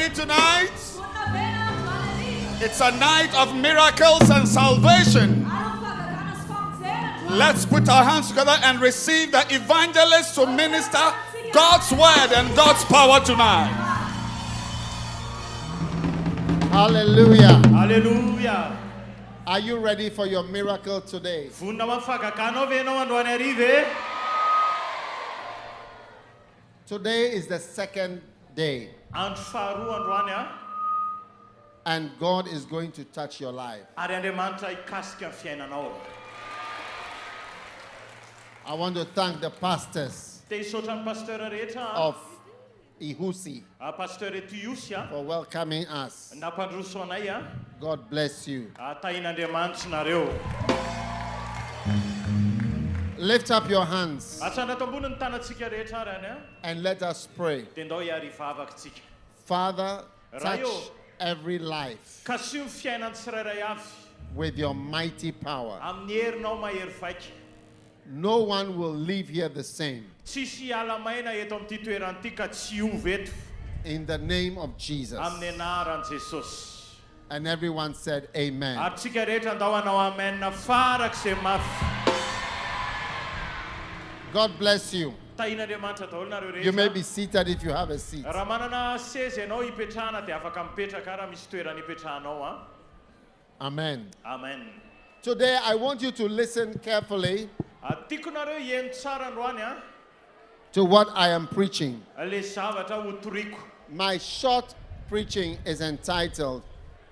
ready tonight? It's a night of miracles and salvation. Let's put our hands together and receive the evangelist to minister God's word and God's power tonight. Hallelujah. Hallelujah. Are you ready for your miracle today? Today is the second day. And God is going to touch your life. I want to thank the pastors of Ihosy for welcoming us. God bless you. Lift up your hands and let us pray. Father, touch every life with your mighty power. No one will leave here the same. In the name of Jesus. And everyone said amen. God bless you. You may be seated if you have a seat. Amen. Amen. Today I want you to listen carefully to what I am preaching. My short preaching is entitled,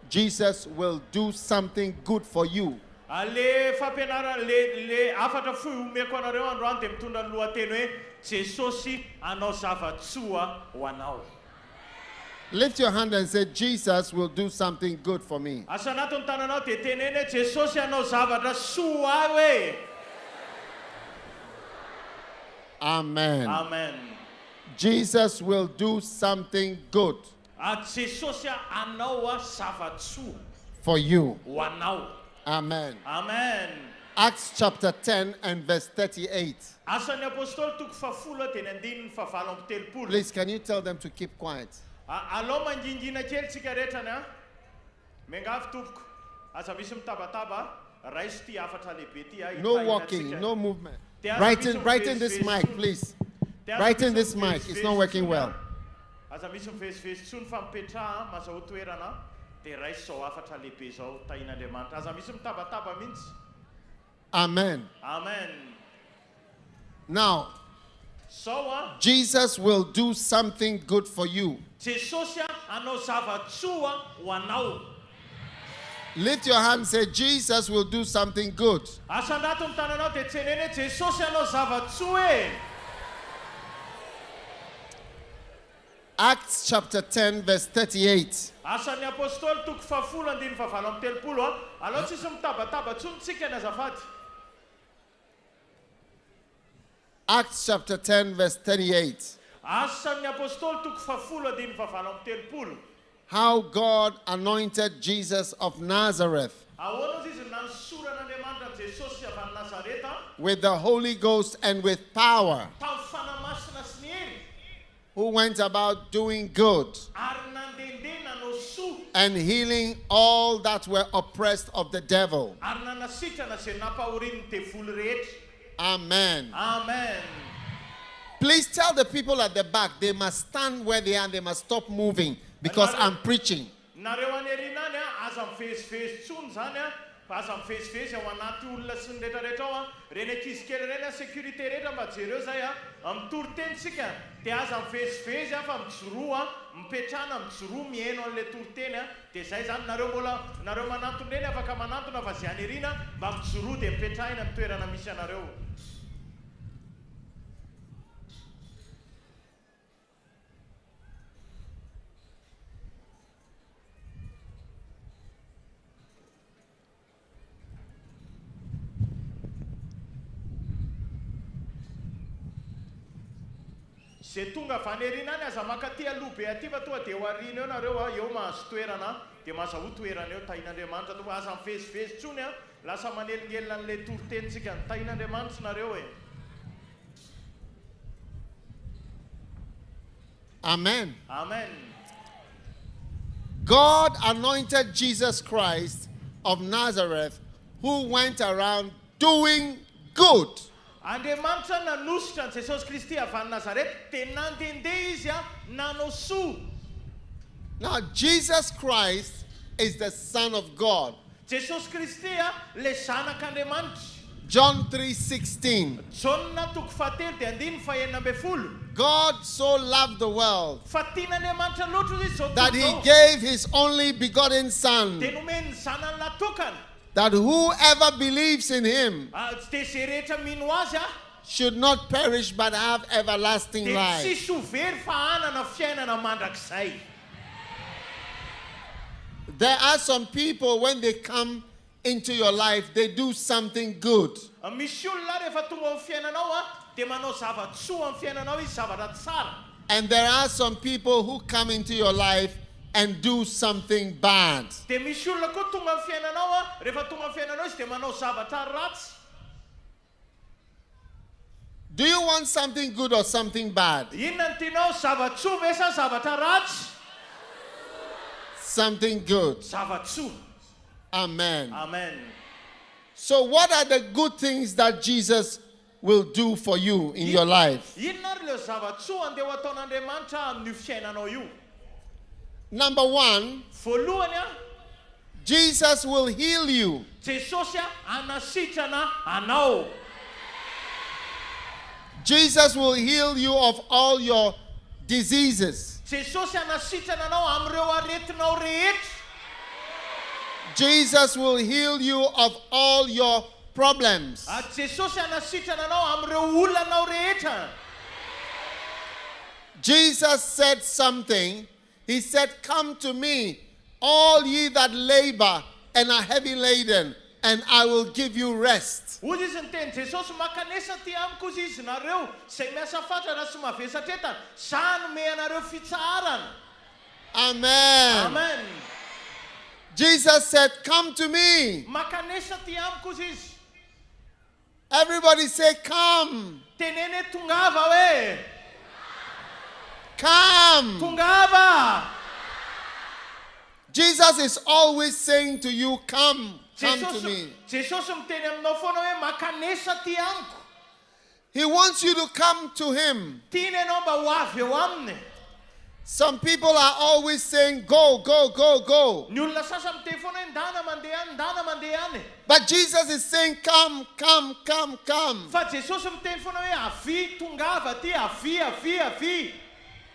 Jesus Will Do Something Good for You. Lift your hand and say, Jesus will do something good for me. Amen. Amen. Jesus will do something good for you. Amen. Amen. Acts chapter 10 and verse 38. Please, can you tell them to keep quiet? No walking, no movement. Right in this mic, please. Right in this mic. It's not working well. Amen. Amen. Now, Jesus will do something good for you. Lift your hand and say, Jesus will do something good. Acts chapter 10 verse 38. Acts chapter 10 verse 38. How God anointed Jesus of Nazareth with the Holy Ghost and with power, who went about doing good and healing all that were oppressed of the devil. Amen. Amen. Please tell the people at the back they must stand where they are and they must stop moving because I'm preaching. Setunga fanerinany aza makaty alobe aty fa toa de hoarina eo nareo eo mahazo toerana de mahazo toerana eo tain'Andriamanitra to aza mivezivezy tsony lasa manelingelina an'le toritentsika ny tain'Andriamanitra nareo e. Amen. Amen. God anointed Jesus Christ of Nazareth, who went around doing good. Andriamanitra nanositra an Jesosy Kristy avy any Nazareta dia nandendeha izy nanao soa. Now, Jesus Christ is the Son of God. Jesosy Kristy le zanak'Andriamanitra. John 3:16. Jauna toko fahatelo dia andiny fahaenina amby folo. God so loved the world Fa tian'Andriamanitra loatra izy zao that he tontolo. gave his only begotten Son, Dia nomeny zanany natokana. that whoever believes in him Dia zay rehetra mino azy should not perish but have everlasting dia life. tsisy ho very fa hanana fiainana mandrakizay. There are some people, when they come into your life, they do something good. Misy olona rehefa tonga amin'ny fiainanao dia manao zavatsoa amin'ny fiainanao izy zavatra tsara. And there are some people who come into your life and do something bad. Dia misy olona koa tonga amin'ny fiainanao rehefa tonga amin'ny fiainanao izy dia manao zavatra ratsy. Do you want something good or something bad? Inona ny tianao, zavatsoa ve sa zavatra ratsy? Something good. Zavatsoa. Amen. Amen. So what are the good things that Jesus will do for you in your life? Inona ary le zavatsoa andeha ho ataon'Andriamanitra amin'ny fiainanao io? Number one, Voalohany Jesus will heal you. Jesosy anasitrana anao. Jesus will heal you of all your diseases. Jesosy anasitrana anao amin'ireo aretinao rehetra. Jesus will heal you of all your problems. Jesosy anasitrana anao amin'ireo olanao rehetra. Jesus said something. He said, "Come to me, all ye that labor and are heavy laden, and I will give you rest." Hoy izy ny teny Jesosy makanesa ty amiko izy nareo izay miasa fatrana sy mavesatra entana, za nome anareo fitsarana. Amen. Amen. Jesus said, "Come to me." Makanesa ty amiko izy. Everybody say, "Come." Tenene tongava hoe. Come. Tongava. Jesus is always saying to you, "Come. Come to me." Jesosy miteny aminao foana hoe makanesa ty amiko. He wants you to come to him. Tiany ianao mba ho avy eo aminy. Some people are always saying, "Go, go, go, go." Ny olona sasa miteny foana hoe ndana mandeha any, ndana mandeha any. But Jesus is saying, "Come, come, come, come. Fa Jesosy miteny foana hoe avy, tongava ty, avy.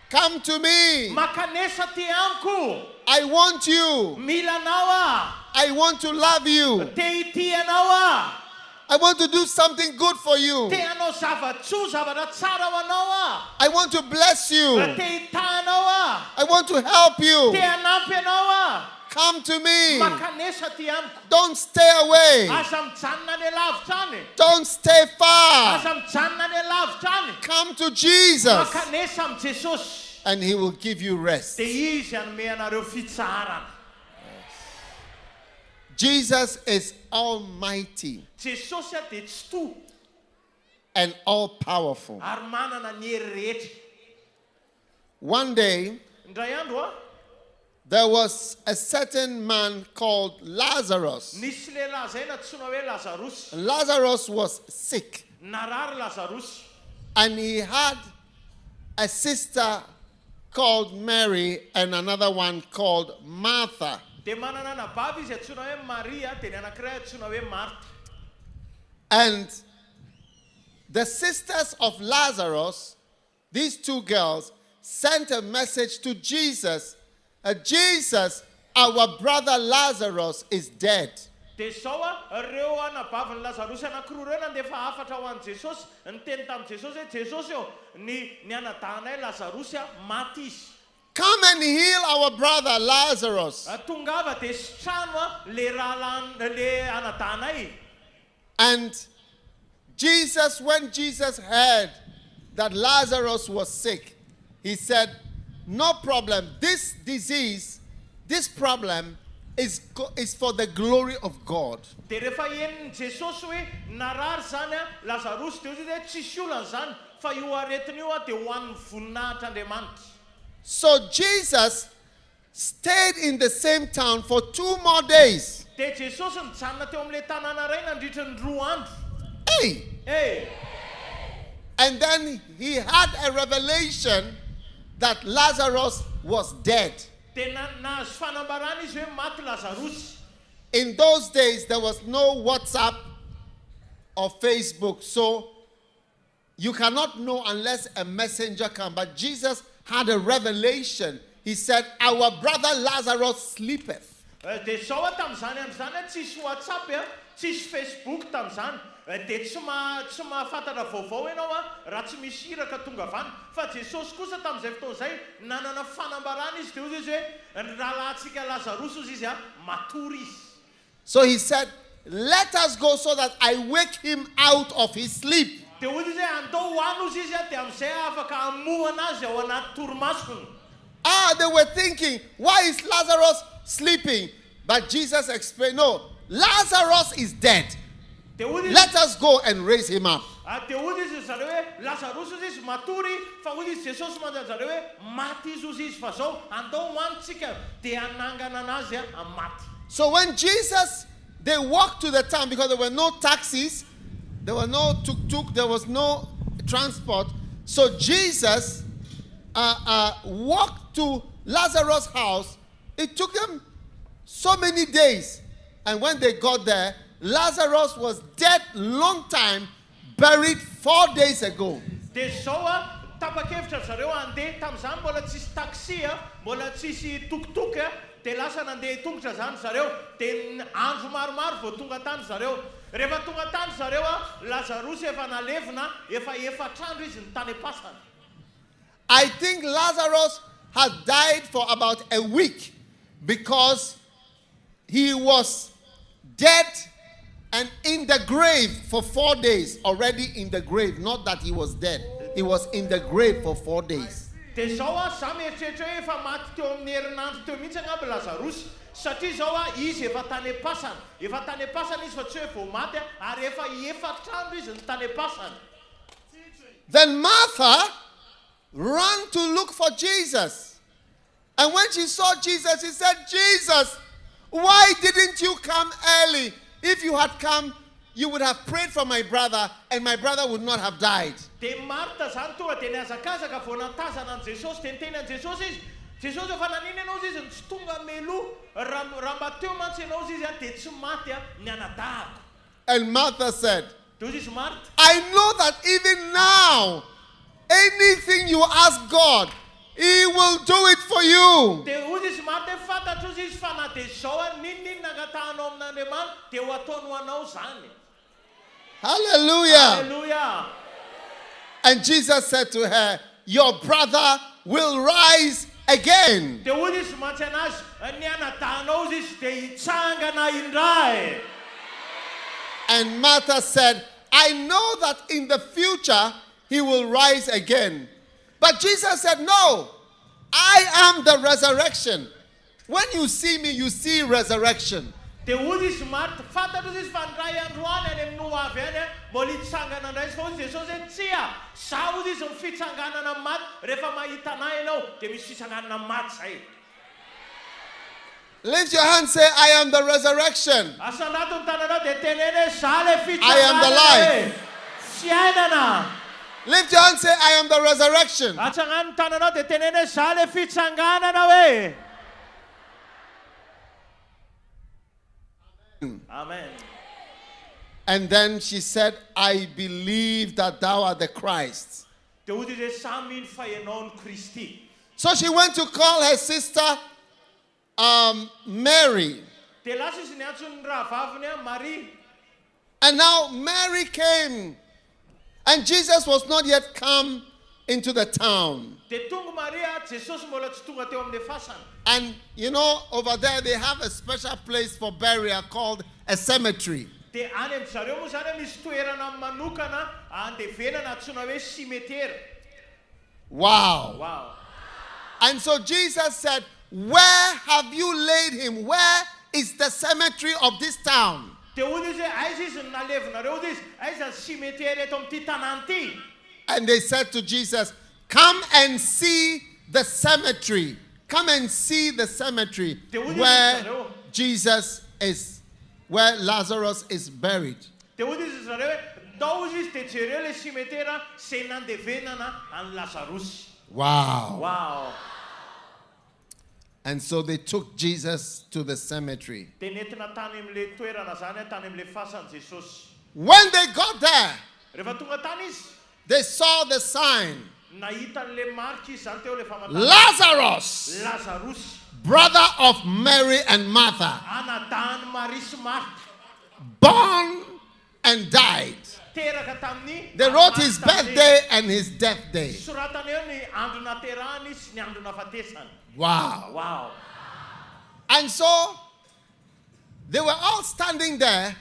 Come to me. Makanesa ty amiko. I want you. Mila anao I want to love you. Te ity anao I want to do something good for you. Te anao zavatsoa, zavatra tsara ho anao I want to bless you. Te ita anao I want to help Te you. anampy anao Come to me. Makanesa ty amiko. Don't stay away. Aza mijanona any lavitra any. Don't stay far. Aza mijanona any lavitra any. Come to Jesus, Makanesa am Jesosy. and he will give you rest. Dia izy anome anareo fitsarana. Jesus is almighty Jesosy dia tsy to and all powerful. ary manana ny hery rehetra. One day, Indray andro there was a certain man called Lazarus. nisy lehilahy zay natsoina hoe Lazarus. Lazarus was sick, Narary Lazarus. and he had a sister called Mary and another one called Martha. Dia manana nabavy izy atsoina hoe Maria, dia ny anankiray atsoina hoe Marta. And the sisters of Lazarus, these two girls, sent a message to Jesus. Jesus, our brother Lazarus is dead. Dia zao ireo nabavin'ny Lazarus anankiroa ireo nandefa hafatra ho an'i Jesosy. Niteny tamin'i Jesosy hoe Jesosy ny anadahanay Lazarus maty izy. Come and heal our brother Lazarus. Tongava dia sitrano le anadahanay. And Jesus, when Jesus heard that Lazarus was sick, he said, "No problem. This disease, this problem is for the glory of God." Dia rehefa henon'i Jesosy hoe narary zany Lazarus, dia izy hoe tsisy olana zany fa io aretiny io dia ho an'ny voninahitr'Andriamanitra. So Jesus stayed in the same town for 2 more days. Dia Jesosy nijanona teo amin'ilay tanàna iray nandritra ny 2 andro. Hey! And then he had a revelation that Lazarus was dead. Dia nahazo fanambarana izy hoe maty Lazarus. In those days, there was no WhatsApp or Facebook, so you cannot know unless a messenger comes. But Jesus had a revelation. He said, our brother Lazarus sleepeth. Dia sao tamin'izany amin'izany tsisy WhatsApp, tsisy Facebook tamin'izany. Dia tsy mahafantatra vaovao ianao raha tsy misy iraka tonga avany. Fa Jesosy kosa tamin'izay fotoan'izay nanana fanambarana izy dia hoy izy hoe ny rahalahintsika Lazarus hozy izy matory izy. So he said, let us go so that I wake him out of his sleep. Dia hoy izy hoe andao hoany ozy izy dia amin'izay afaka hamohana azy ao anaty torimasony. They were thinking, why is Lazarus sleeping? But Jesus explained, no, Lazarus is dead. Let us go and raise him up. Dia hoy izy zareo hoe Lazarus ozy izy matory, fa hoy izy Jesosy mandany zareo hoe maty izy ozy izy fa zao andao hoanitsika dia hanangana anazy amaty. So when Jesus, they walked to the town because there were no taxis, there were no tuk-tuk, there was no transport. So Jesus walked to Lazarus' house. It took them so many days. And when they got there, Lazarus was dead long time, buried 4 days ago. Dia sao tapa-kevitra zareo handeha tamin'izany mbola tsisy taxi, mbola tsisy tuk-tuk, dia lasa nandeha tongotra zany zareo. Dia andro maromaro vao tonga tany zareo. Rehefa tonga tany zareo Lazarus efa nalevina, efa 4 andro izy ny tany am-pasana. I think Lazarus had died for about a week because he was dead and in the grave for 4 days, already in the grave. Not that he was dead. He was in the grave for 4 days. Dia zao zah mieritreritra hoe efa maty teo amin'ny herinandro teo mihitsy angamba Lazarus. Satria zao izy efa tany am-pasana. Efa tany am-pasana izy fa tsy hoe vao maty ary efa 4 andro izy ny tany am-pasana. Then Martha ran to look for Jesus. And when she saw Jesus, she said, Jesus, why didn't you come early? If you had come, you would have prayed for my brother, and my brother would not have died. Dia Marta zany tonga dia niazakazaka vao natazana an Jesosy dia niteny an Jesosy izy. Jesosy efa nanino ianao izy ny tsy tonga meloha raha mba teo mantsy ianao izy dia tsy maty ny anadahako. And Martha said, Dia hoy izy Marta, I know that even now, anything you ask God, He will do it for you. dia hoy izy Marta fantatro izy fa na dia zao ninona nangatahanao amin'Andriamanitra dia ho ataony ho anao zany. Hallelujah. Hallelujah. And Jesus said to her, your brother will rise again. Dia hoy izy mantsy anazy ny anadahanao izy dia hitsangana indray. And Martha said, I know that in the future he will rise again. But Jesus said, no, I am the resurrection. When you see me, you see resurrection. Dia hoy izy Marta fantatro izy fa ndray andro any amin'ny no avy any mbola hitsangana indray izy fa hoy Jesosy hoe tsia za hoy izy ny fitsanganana maty rehefa mahita anahy ianao dia misy fitsanganana maty zay. Lift your hand, say, I am the resurrection. Asanato ny tananao dia teneny hoe za le I am the life. fiainana. Lift your hand, say, I am the resurrection. Atsangano ny tananao dia teneny hoe za le fitsanganana hoe. Amen. And then she said, I believe that thou art the Christ. Dia hoy izy hoe samy mino fa ianao ny Kristy. So she went to call her sister Mary. Dia lasa izy niantsony ny rahavaviny Maria. And now Mary came. And Jesus was not yet come into the town. Dia tonga Maria, Jesosy mbola tsy tonga teo amin'ny fasana. And you know, over there they have a special place for burial called a cemetery. Dia any amin'ny zareo moa zany misy toerana manokana andevenana antsoina hoe simetera. Wow. Wow. And so Jesus said, where have you laid him? Where is the cemetery of this town? Dia hoy izy hoe aiza izy ny nalevinareo hoy izy aiza ny simetera eto amin'ity tanàna ity. And they said to Jesus, come and see the cemetery. come and see the cemetery Te udi where zareo. Jesus is, where Lazarus is buried. Dia hoy izy zareo hoe ndao izy te jereo le simetera se nandevenana an Lazarus. Wow. Wow. And so they took Jesus to the cemetery. Dia nentina tany am'le toerana zany tany am'le fasan'i Jesosy. When they got there, Rehefa tonga tany izy, they saw the sign. nahita an'le marika izy zany teo le famatana. Lazarus, Lazarus, brother of Mary and Martha, anadahany Maria sy Marta, born and died. teraka tamin'ny. They wrote his birthday and his death day. Soratany eo ny andro naterahany sy ny andro nafatesany. Wow. Wow. And so they were all standing there,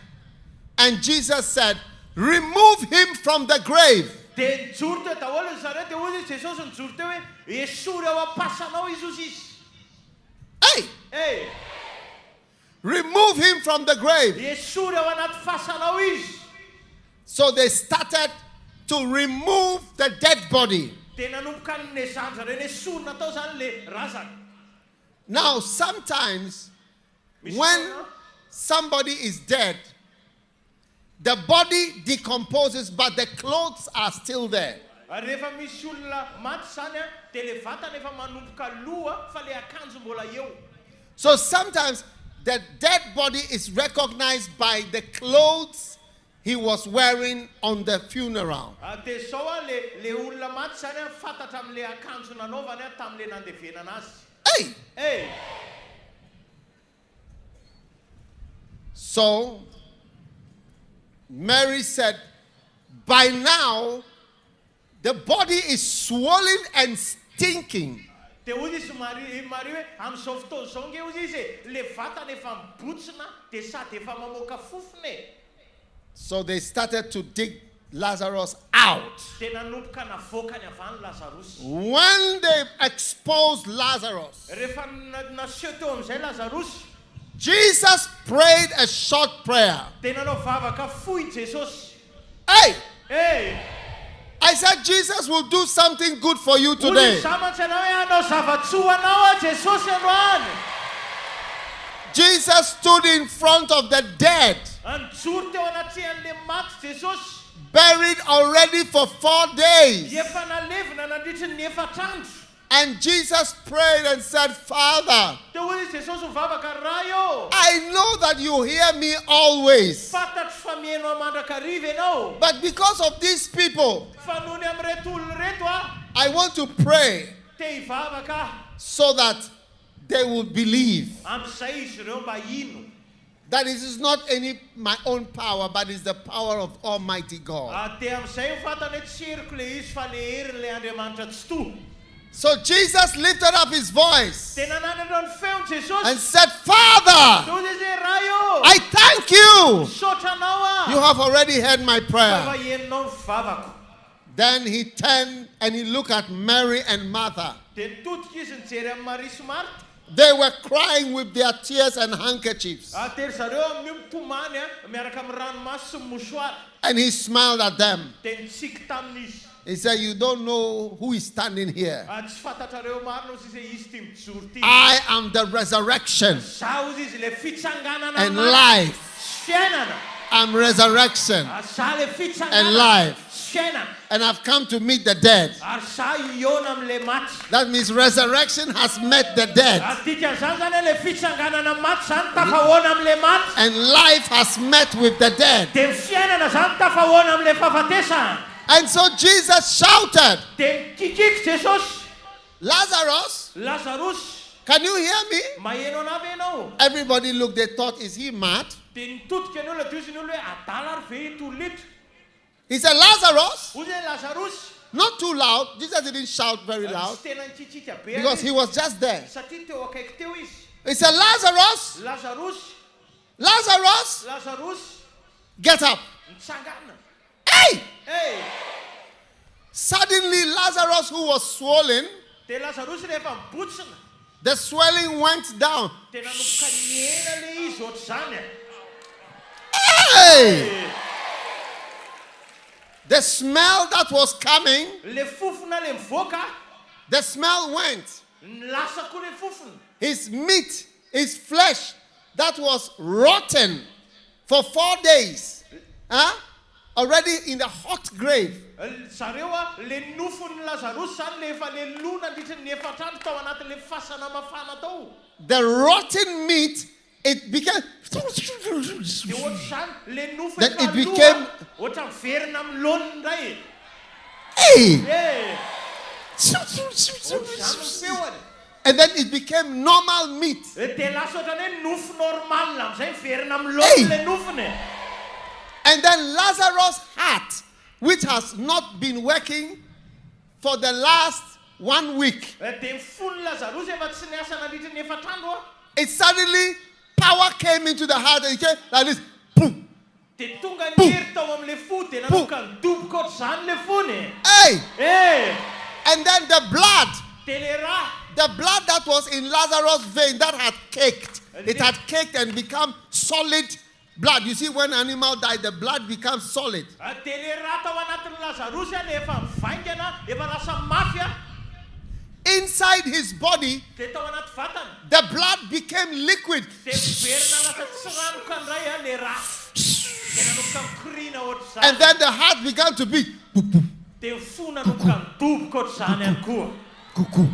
and Jesus said, remove him from the grave. Dia nijoro teo daholo izy zareo, dia hoy izy Jesosy nijoro teo hoe esory ao am-pasanao izy hozy izy. Hey, Hey, remove him from the grave. esory ao anaty fasanao izy. So they started to remove the dead body. Dia nanomboka ny zany zareo ny esorina tao zany le razana. Now, sometimes Misy when fotoana, somebody is dead, the body decomposes, but the clothes are still there. rehefa misy olona maty zany a, dia le vatana efa manomboka loha fa le akanjo mbola eo. So sometimes the dead body is recognized by the clothes he was wearing on the funeral. Dia zao a le olona maty zany a fantatra amin'le akanjo nanaovany a tamin'le nandevenana azy. Hey! Hey, So Mary said, by now the body is swollen and stinking. dia hoy izy Maria hoe amin'izao fotoana izao nge hozy izy e, le vatana efa mibotsina dia sady efa mamoaka fofona e. So they started to dig Lazarus out. Dia nanomboka navoaka ny avany Lazarus. When they exposed Lazarus, Rehefa naseho teo amin'izay Lazarus, Jesus prayed a short prayer. dia nanao vavaka fohy Jesosy. Hey! Hey, I said Jesus will do something good for you hoy today. izy samatsy anao hoe hanao zavatsoa anao a Jesosy androany. Jesus stood in front of the dead, Nijoro teo anaty an'le maty Jesosy. buried already for 4 days. Efa nalevina nandritry ny efatrandro. And Jesus prayed and said, Father, Dia hoy izy Jesosy mivavaka raha eo. I know that you hear me always, Fantatro fa mihaino mandrakariva ianao. but because of these people, Fa noho ny amin'reto olona reto a, I want to pray te hivavaka so that they will believe amin'izay izy ireo mba hino. that it is not any my own power, but it's the power of Almighty God. Dia amin'izay fantany hoe tsy heriko le izy fa le herin'le Andriamanitra tsy toa. So Jesus lifted up his voice Dia nanandrano ny feony Jesosy. and said, Father, Dia hoy izy hoe raha eo. I thank you. Misaotra anao You a. have already heard my Fa prayer. heninao ny vavako. Then he turned and he looked at Mary and Martha. Dia nitodika izy nijery amin'ny Maria sy Marta. They were crying with their tears and handkerchiefs. Dia ry zareo amin'io mitomany a miaraka amin'ny ranomasy sy mosoara. And he smiled at them. Dia nitsiky tamin'izy. He said, you don't know who is standing here. Tsy fantatrareo maro no izy izy ty mijoro ty. I am the resurrection Zaho izy le fitsanganana and maty. life. Fiainana. I'm resurrection Zaho le and fitsanganana. life. Fiainana. And I've come to meet the dead. Ary zaho iona amin'le maty. That means resurrection has met the dead. Dikan'izany zany le fitsanganana maty zany tafahoana amin'le maty. And life has met with the dead. Dia ny fiainana zany tafahoana amin'le fahafatesana. And so Jesus shouted, Dia nikikiky Jesosy. Lazarus, Lazarus, can you hear me? maheno anavy ianao. Everybody looked, they thought, is he mad? Dia nitodika ny olona dia izy ny olona hoe adala ary ve itolitra. He said, Lazarus, Hoy izy Lazarus. not too loud. Jesus didn't shout very loud Tsy tena nikikika be. because he was just there. Satria teo akaiky teo izy. He said, Lazarus, Lazarus, Lazarus, Lazarus, get up. nitsangana. Hey! Hey! Suddenly, Lazarus, who was swollen, Dia Lazarus rehefa mibotsina. the swelling went down. Dia nanomboka niena le izy ohatr' zany. Hey! The smell that was coming, Le fofona le mivoaka, the smell went. Lasa koa ny fofony. His meat, his flesh that was rotten for 4 days. Already in the hot grave. Zareo le nofon'ny Lazarus zany le efa le lo nandritra ny efatra andro tao anatin'le fasana mafana tao. The rotten meat, it became. Dia ohatr'izany le nofo Then efa it became. ohatra miverina amin'ny laoniny indray. Hey! Ohatr'izany ny feony. And then it became normal meat. Dia lasa ohatrany hoe nofo normal amizay miverina amin'ny laoniny le nofony. And then Lazarus' heart, which has not been working for the last 1 week, it suddenly, power came into the heart and it came like this. Boom. Hey! And then the blood that was in Lazarus' vein that had caked, it had caked and become solid blood. You see, when an animal dies, the blood becomes solid. Inside his body, the blood became liquid. And then the heart began to beat. Cuckoo.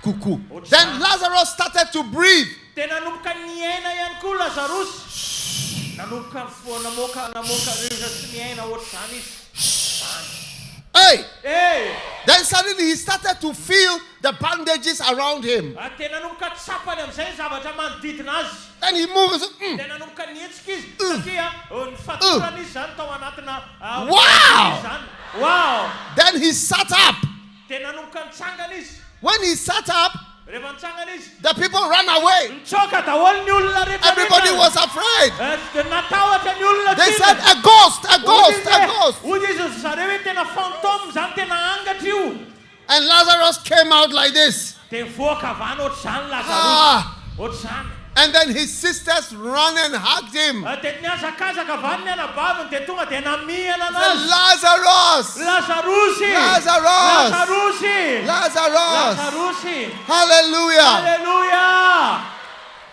Cuckoo. Then Lazarus started to breathe. Hey! Then suddenly he started to feel the bandages around him. Then he moves. Wow! Then he sat up. When he sat up, the people ran away. Everybody was afraid. They said, a ghost. And Lazarus came out like this. And then his sisters ran and hugged him. Lazarus. Hallelujah.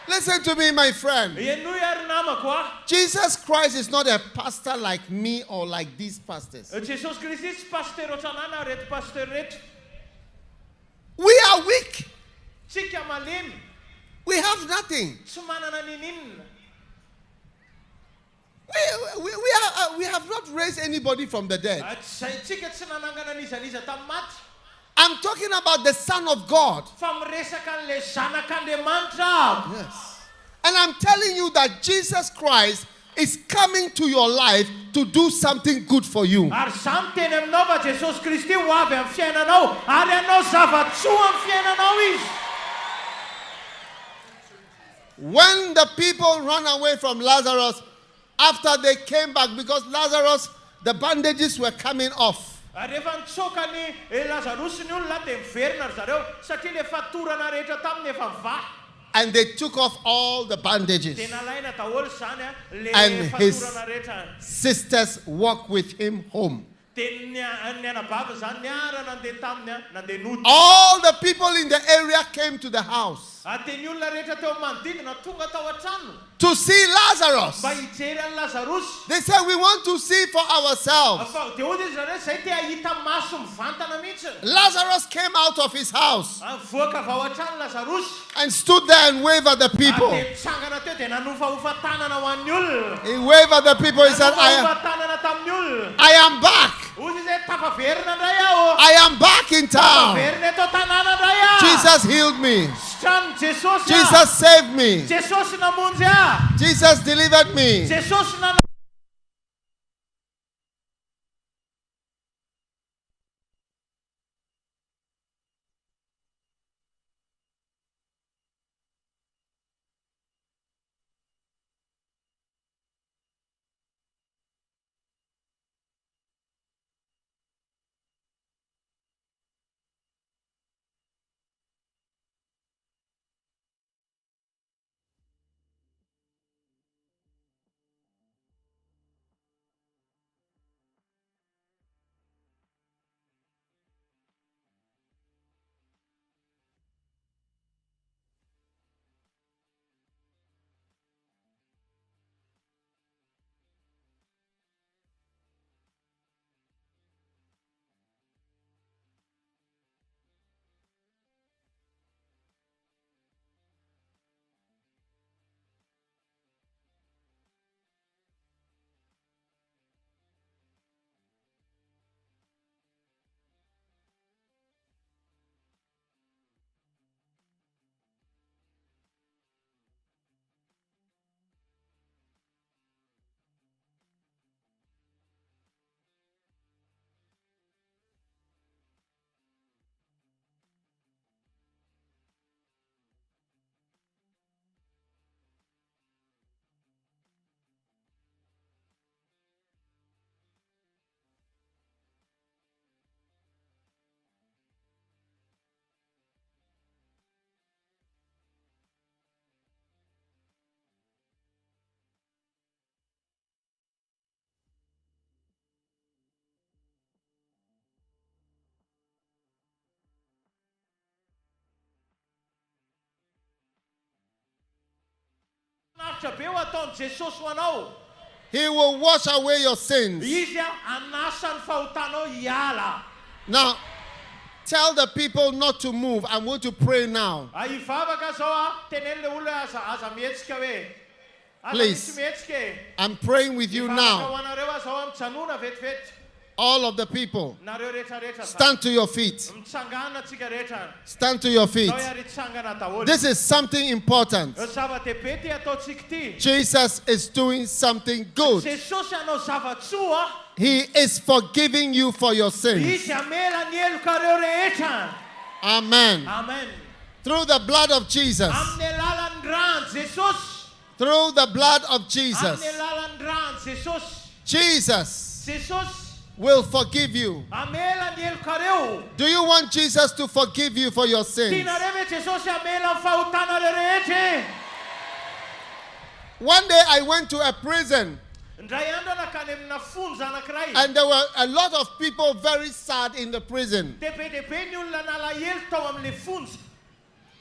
Listen to me, my friend. Jesus Christ is not a pastor like me or like these pastors. We are weak. We have nothing. We have not raised anybody from the dead. I'm talking about the Son of God. Yes. And I'm telling you that Jesus Christ is coming to your life to do something good for you. When the people ran away from Lazarus, after they came back, because Lazarus, the bandages were coming off. And they took off all the bandages. And his sisters walked with him home. All the people in the area came to the house to see Lazarus. They said, we want to see for ourselves. Lazarus came out of his house and stood there and waved at the people. He waved at the people. He said, I am back. I am back in town. Jesus healed me. Jesus saved me. Jesus delivered me. sarotra be ho ataon'i Jesosy ho anao. He will wash away your sins. Izy anasa ny fahotanao hiala. Now, tell the people not to move. I'm going to pray now. Ivavaka zao tenen'le olona aza mihetsika hoe. Please. I'm praying with you now. Hoanareo zao mijanona vetivety. All of the people, Nareo rehetrarehetra. stand to your feet. Mitsangana tsika rehetra. Stand to your feet. Zao ary tsangana daholo. This is something important. Zava-dehibe ty ataontsika ty. Jesus is doing something good. Jesosy hanao zavatsoa. He is forgiving you for your sins. Izy amela ny elokareo rehetra. Amen. Amen. Through the blood of Jesus. Amin'ny alalan'ny rano Jesosy. Through the blood of Jesus. Amin'ny alalan'ny rano Jesosy. Jesus Jesosy will forgive you. amela ny elokareo. Do you want Jesus to forgive you for your sins? Tianareo ve Jesosy amela ny fahotanareo rehetra? One day I went to a prison Ndray andro nakany amina fonja anankiray. and there were a lot of people very sad in the prison. Dehibe ny olona nalahelo tao amin'le fonja.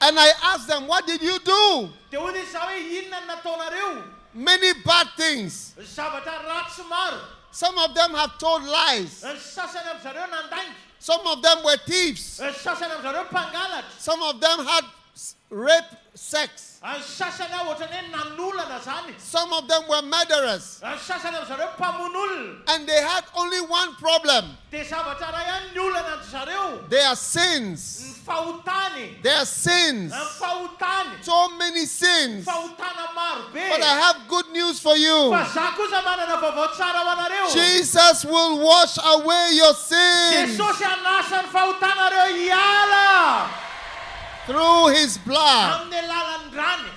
And I asked them, what did you do? Dia hoy izy hoe inona ny nataonareo? Many bad things. Zavatra ratsy maro. Some of them have told lies. Ny sasany amin'zareo nandangy. Some of them were thieves. Ny sasany amin'zareo mpangalatra. Some of them had rape sex. Ny sasany ohatrany hoe nanolana zany. Some of them were murderers. Ny sasany amin'zareo mpamon'olona. And they had only one problem. Dia zavatra ray ihany ny olana an'zareo. Their sins. Ny fahotany. Their sins. Ny fahotany. So many sins. Fahotana maro be. But I have good news for you. Fa za kosa manana vaovao tsara ho anareo. Jesus will wash away your sins Jesosy anasa ny fahotanareo hiala. through his blood. Amin'ny alalan'ny rany.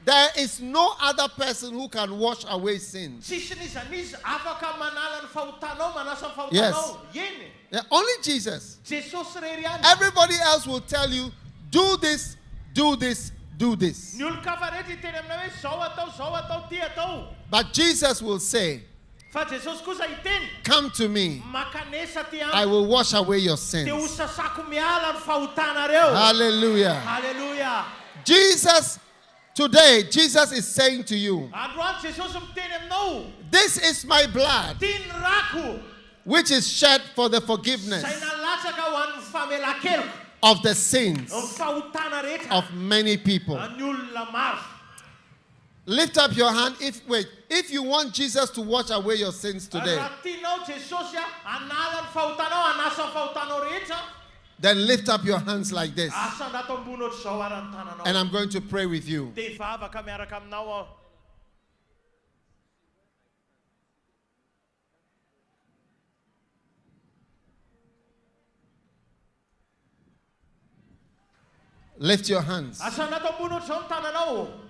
There is no other person who can wash away sins. Tsisy nizanizy afaka manala ny fahotanao, manasa ny Yes. fahotanao. Yeny. Yeah, only Jesus. Jesosy rery ihany. Everybody else will tell you, do this, do this, do this. Ny olon-kafa rehetra hiteny aminao hoe zao atao, ty atao. But Jesus will say, Fa Jesosy kosa hiteny, come to me, makanesa ty I amiko. will wash away your Dia sins. hosasako miala ny fahotanareo. Hallelujah. Hallelujah. Jesus, today, Jesus is saying to you, Androany Jesosy miteny aminao, this is my blood, ty ny rako. which is shed for the forgiveness Zay nalatsaka ho an'ny famelan-keloko. of the sins Ny fahotana rehetra. of many people. Ny olona maro. Lift up your hand if you want Jesus to wash away your sins today, Raha tianao Jesosy anala ny fahotanao, anasa ny fahotanao rehetra. then lift up your hands like this. Asa ndato ambony ohatr'izao ara ny tananao. And I'm going to pray with you. Dia ivavaka miaraka aminao aho. Lift your hands. Asa ndato ambony ohatr'izao ny tananao.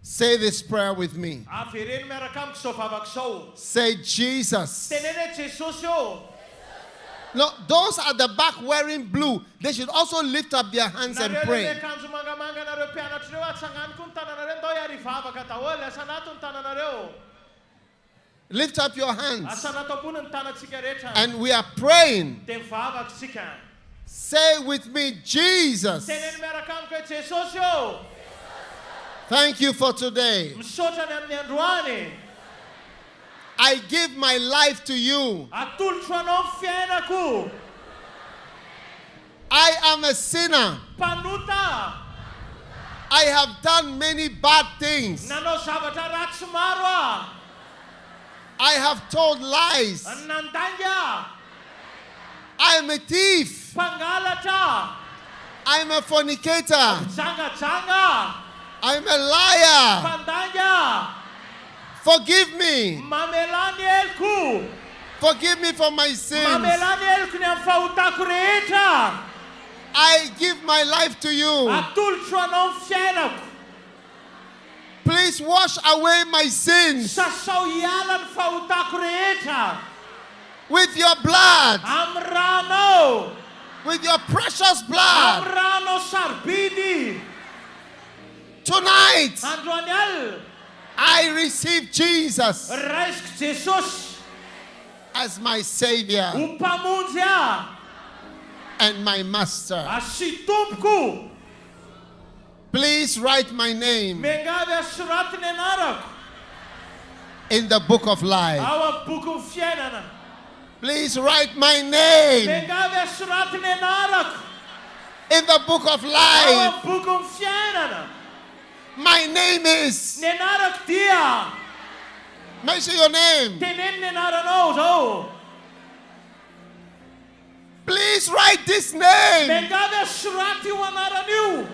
Say this prayer with me. Avereny miaraka amiko izao vavaka izao. Say, Jesus. Tenene Jesosy eo. No, those at the back wearing blue, they should also lift up their hands and Nareo le pray. akanjo mangamanga nareo mpianatra reo atsangany koa ny tananareo ndao iary ivavaka daholo. Asa ndato ny tananareo. Lift up your hands. Asa ndato ambony ny tanantsika rehetra. And we are praying. Dia mivavaka tsika. Say with me, Jesus. Teneny miaraka amiko hoe Jesosy eo. Thank you for today. Misaotra ny amin'ny androany. I give my life to you. Atolotro anao ny fiainako. I am a sinner. Mpanota. I have done many bad things. Nanao zavatra ratsy maro ah. I have told lies. Nandangy ah. I am a thief. Mpangalatra. I am a fornicator. Jangajanga. I am a liar. Mpandanga. Forgive me. Mamelany eloko. Forgive me for my sins. Mamelany eloko ny amin'ny fahotako rehetra. I give my life to you. Atolotro anao ny fiainako. Please wash away my sins Sasao hiala ny fahotako rehetra. with your blood, Amin'ny rano. with your precious blood. Amin'ny rano sarbidy. Tonight, Androany al. I receive Jesus Raisiko Jesosy as my Savior ho mpamonjy ah. and my Master. Sy tompoko. Please Please write my name Mengave soratiny anarako in the book of life. ao amin'ny boky ny fiainana. Please write my name Mengave soratiny anarako in the book of ao life. amin'ny boky ny fiainana. My name is. Ny anarako dia Mention your name. teneny ny anaranao zao. Please write this name Mengave soraty io anaran'io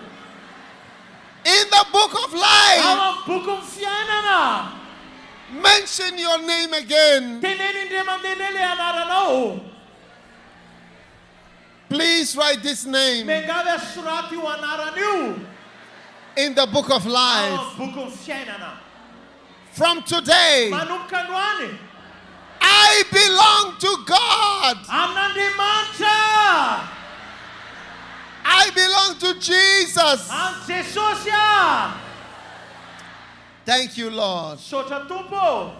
in the book of ao life. amin'ny boky ny fiainana. Mention your name again. Teneny indray mandeha le anaranao. Please write this name Mengave soraty io anaran'io in the book of ao life. amin'ny boky ny fiainana. From today, Manomboka androany I belong to God. amin'Andriamanitra, I belong to Jesus. amin'ny Jesosy. Thank you, Lord, Sotra Tompo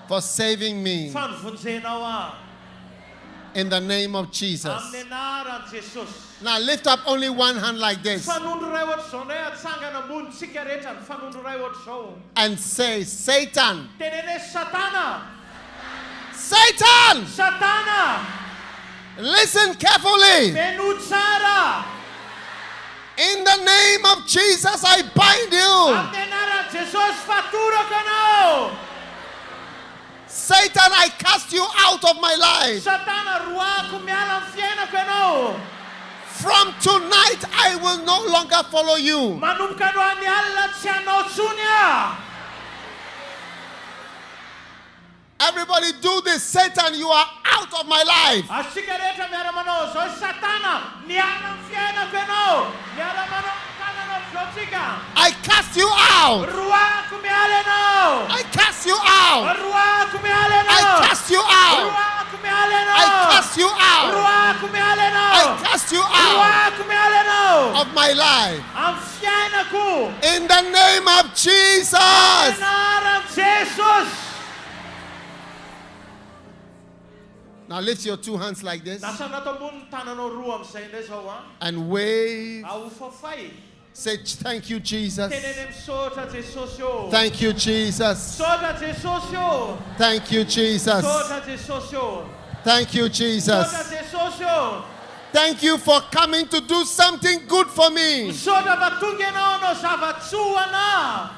for saving me fa nivonjenao aho in the name of Jesus. amin'ny anaran'i Jesosy. Now lift up only one hand like this Fanondro ray ohatry zao ndray atsangana ambonitsika rehetra ny fanondro ray ohatry zao. and say, Satan, Teneny hoe Satana, Satan, Satana, listen carefully. meno tsara. In the name of Jesus, I bind you. Amin'ny anaran'i Jesosy fatorako anao. Satan, I cast you out of my life. Satana, roako miala amin'ny fiainako ianao. From tonight, I will no longer follow you. Manomboka androany alina tsy hanao tsony aho. Everybody do this. Satan, you are out of my life. Asika rehetra miara-manao zao. Satana, miala amin'ny fiainako ianao. Miara-manao tananao zao tsika. I cast you out. Roako miala ianao. I cast you out. Roako miala I ianao. cast you out. Roako miala I ianao. cast you out. Roako miala I ianao. cast you out Roako miala ianao. of my life. Amin'ny fiainako. In the name of Jesus. Anaran'i Jesosy. Now lift your two hands like this Nasana to ambony ny tananao roa amin'izay indray zao a. and wave. Ahofafay. Say, thank you, Jesus. Teneny misaotra Jesosy io. Thank you, Jesus. Misaotra Jesosy io. Thank you, Jesus. Misaotra Jesosy io. Thank you, Misaotra Jesus. Jesosy io. Thank you for coming to do something good for me. Misaotra fa tonga ianao hanao zavatsoa anahy.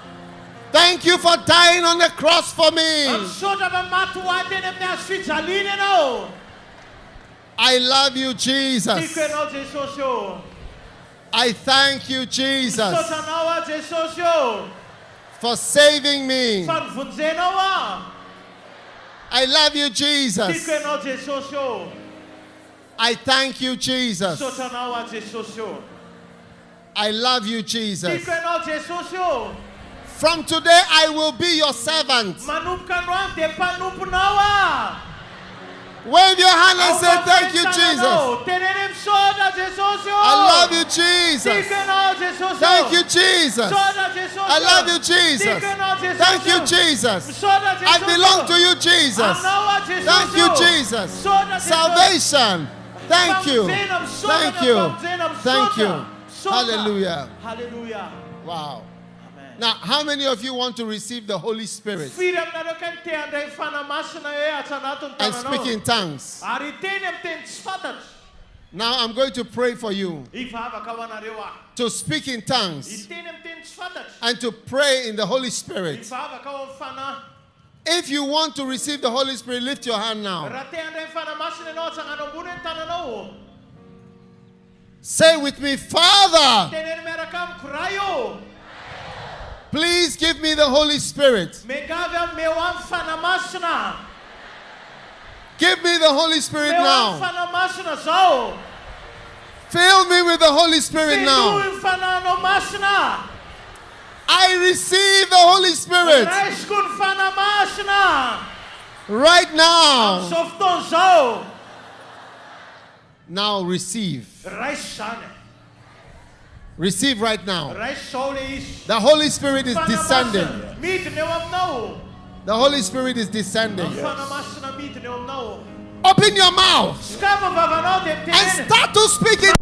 Thank you for dying on the cross for me. Misaotra fa maty ho ahy teny amin'ny hazo fijaliana ianao. I love you, Jesus. Tiako ianao Jesosy io. I thank you, Jesus, Misaotra anao a Jesosy io. for saving me. Fa nivonjenao aho. I love you, Tiako Jesus. ianao Jesosy io. I thank you, Jesus. Misaotra anao a Jesosy io. I love you, Jesus. Tiako ianao Jesosy io. From today, I will be your servant. Manomboka androany dia mpanomponao aho. Wave your hand and say, thank you, Jesus. Teneny misaotra Jesosy io. I love you, Jesus. Tiako ianao Jesosy io. Thank you, Jesus. Misaotra Jesosy I io. love you, Jesus. Tiako ianao Jesosy Thank you, io. Jesus. Misaotra Jesosy I belong io. to you, Jesus. Anao a Jesosy Thank you, io. Jesus. Misaotra Jesosy. Salvation. Thank you. Famzena, misaotra Thank na you. famzena, Thank misaotra. you. Misaotra. Hallelujah. Hallelujah. Wow. Amen. Now, how many of you want to receive the Holy Spirit Firy aminareo ka ny te handray fanamasina hoe atsanato ny and tananao. speak in tongues? Ary teny amin'ny teny tsy fantatro. Now, I'm going to pray for you Hivavaka ho anareo aho. to speak in tongues Hiteny amin'ny teny tsy fantatro. and to pray in the Holy Spirit. Hivavaka ho amin'ny fanahy. If you want to receive the Holy Spirit, lift your hand now. Raha te handray fanamasina ianao atsangana ambony ny tananao. Say with me, Father, Teneny miaraka amiko raha io. please give me the Holy Spirit. Mengavy ameo amin'ny fanamasina. Give me the Holy Spirit Meo amin'ny now. fanamasina zao. Fill me with the Holy Spirit now. Filohy ny fanahinao masina. I receive the Holy Spirit Raisiko ny fanamasina. right now. Am'izao fotoana zao. Now receive. Raisy zany. Receive right now. Raisy zao le izy. The Holy Spirit is descending. Fanamasina midiny eo aminao. The Holy Spirit is descending. Ny fanamasina midiny eo aminao. Open your mouth Skava vavanao dia and miteny. start to speak in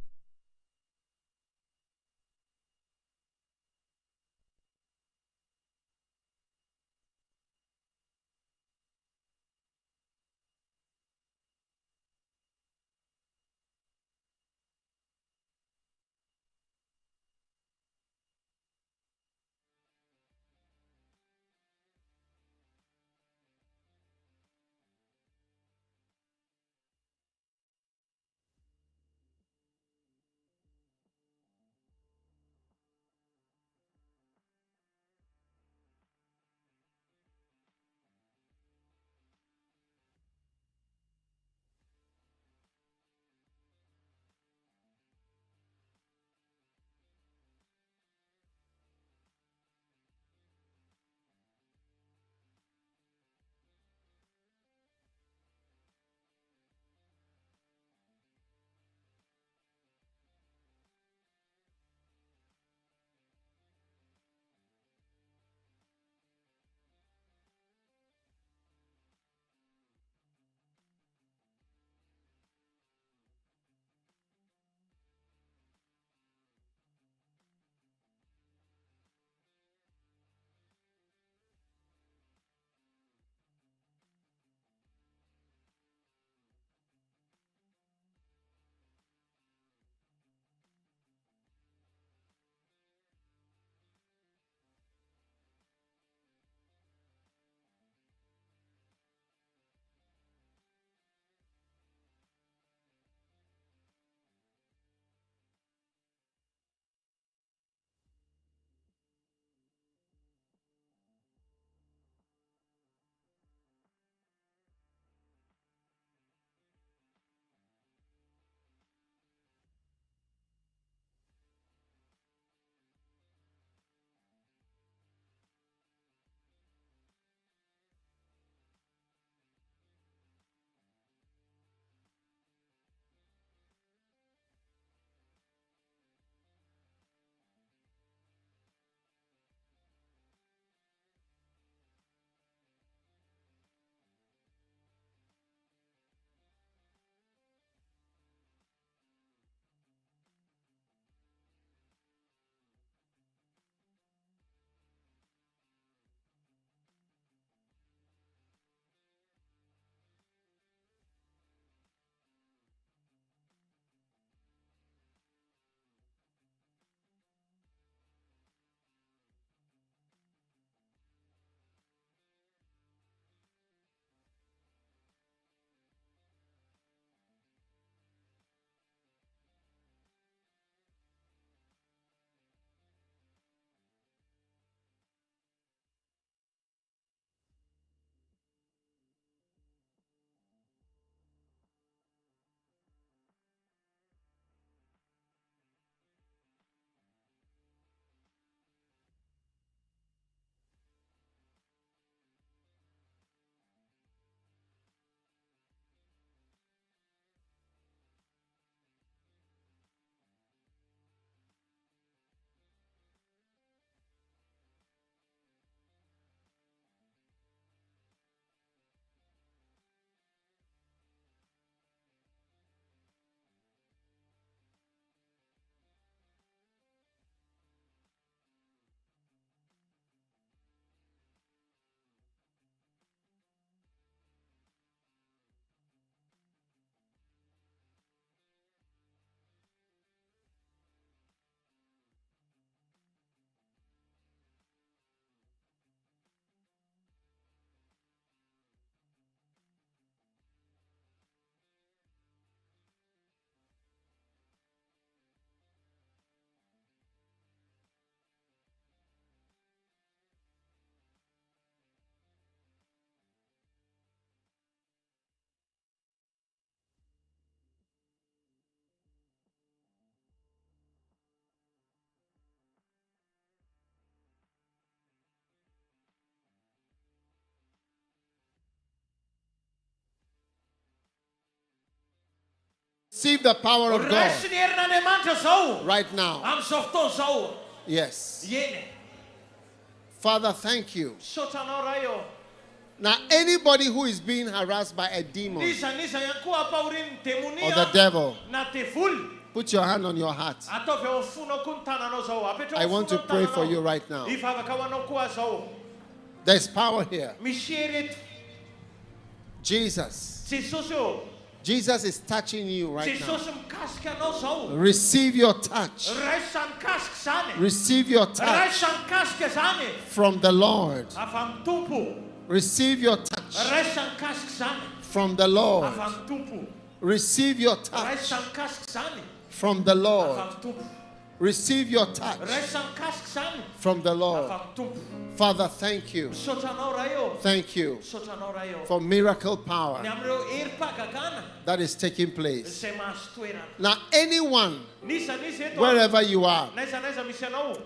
Receive the power of God Raisiny herin'Andriamanitra zao. right now. Amin'izao fotoana zao. Yes. Eny. Father, thank you. Misaotra anao raha eo. Now, anybody who is being harassed by a demon Nisaniza ihany koa ampahorin'ny demonia or the devil, na devoly. put your hand on your heart. Ataovy eo amin'ny fonao koa ny tananao zao. Apetrao I amin'ny want to fonao pray ny for tananao. you right now. Hivavaka ho anao koa zao. There's power here. Misy hery eto. Jesus. Jesosy eo. Jesus is touching you right now. Jesosy mikasika anao zao. Receive your touch. Raisa mikasika zany. Receive your touch Raisa mikasika zany. from the Lord. Avy amin'ny tompo. Receive your touch Raisa mikasika zany. from the Lord. Avy amin'ny tompo. Receive your touch Raisa mikasika zany. from the Avy Lord. amin'ny tompo. Receive your touch Raisa mikasika zany. from the Avy Lord. amin'ny tompo. Father, thank you. Misaotra anao raha eo. Thank you Misaotra anao raha eo. for miracle Ny power amin'ireo herim-pahagagana that is taking place. izay mahazo toerana. Now, anyone, Nisaniza eto. wherever you are, Naiza misy anao.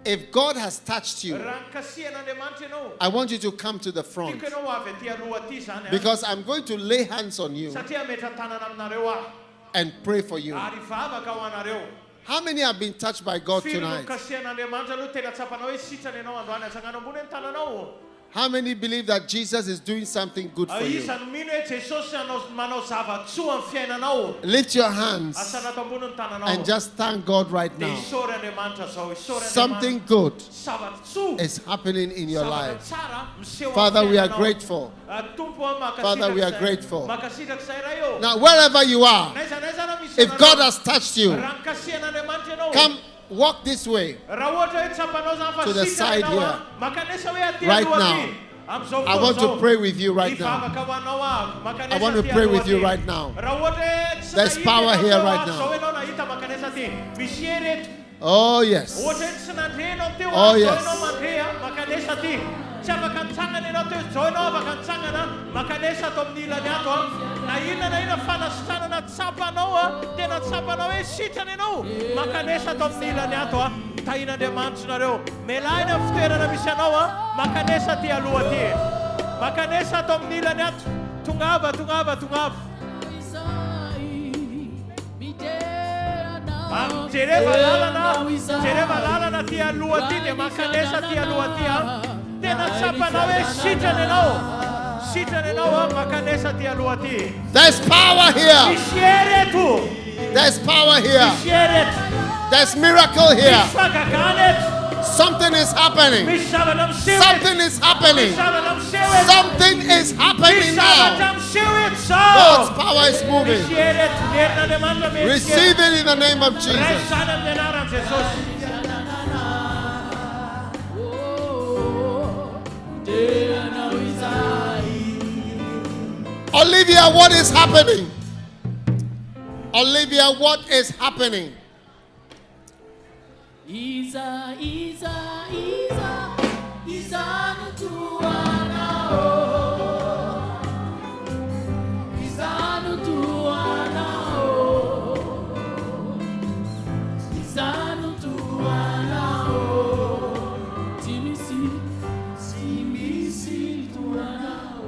if God has touched you, Raha nikasihan'Andriamanitra ianao. I want you to come to the front Tiako ianao avy aty aloha aty zany. because I'm going to lay hands on you Satria metra tanana aminareo aho. and pray for you. Ary vavaka ho anareo. How many have been touched by God Firy no tonight? nikasihan'Andriamanitra aloha tena tsapanao hoe sitrany ianao androany atsangana ambony ny tananao. How many believe that Jesus is doing something good for you? Iza no mino hoe Jesosy manao zavatsoa amin'ny fiainanao. Lift your hands Asana ato ambony ny tananao. and just thank God right Dia now. isory Andriamanitra zao. Isory Something Andriamanitra. good Zavatsoa. is happening in your Zavatra life. tsara miseho Father, amin'ny we are fiainanao. grateful. Tompo aho makasitraka Father, we are izay. grateful. Makasitraka izay raha eo. Now, wherever you are, Naiza raha misy if anareo. God has touched you, Raha nikasihan'Andriamanitra ianao. come walk this way. Raha ohatra hoe tsapanao zany fa To the sitrana side ianao, here. makanesa hoe aty Right aloha now. aty. Amin'izao I want to fotoana pray zao. with you right now. Hivavaka ho anao aho. Makanesa I want to aty pray aloha with you aty. right now. Raha ohatra hoe tsy There's nahita power ianao here zao, right now. zao ianao nahita makanesa aty. Misy hery eto. Oh, yes. Ohatra hoe tsy nandrenao teo Oh, zao yes. ianao mandrea makanesa aty. Tsy afaka nitsangana ianao teo zao ianao afaka nitsangana makanesa ato amin'ny ilany ato na inona fanasitranana tsapanao tena tsapanao hoe sitrana ianao makanesa ato amin'ny ilany ato tahin'Andriamanitra nareo melahina fitoerana misy anao makanesa aty aloha aty makanesa ato amin'ny ilany ato tongava jereva lalana ty aloha aty dia makanesa ty aloha aty tena tsapanao hoe sitrana ianao makanesa ty aloha aty. There's power here. Misy hery eto. There's power here. Misy hery eto. There's miracle here. Misy fahagagana eto. Something is happening. Misy zavatra miseho eto. Something is happening. Misy zavatra miseho eto. Something is happening Misy now. zavatra miseho eto God's zao. power is moving. Misy hery eto. Ny herin'Andriamanitra misy Receive it in the name of Jesus. Raisana amin'ny anaran'i Jesosy. Olivia, what is happening? Olivia, what is happening?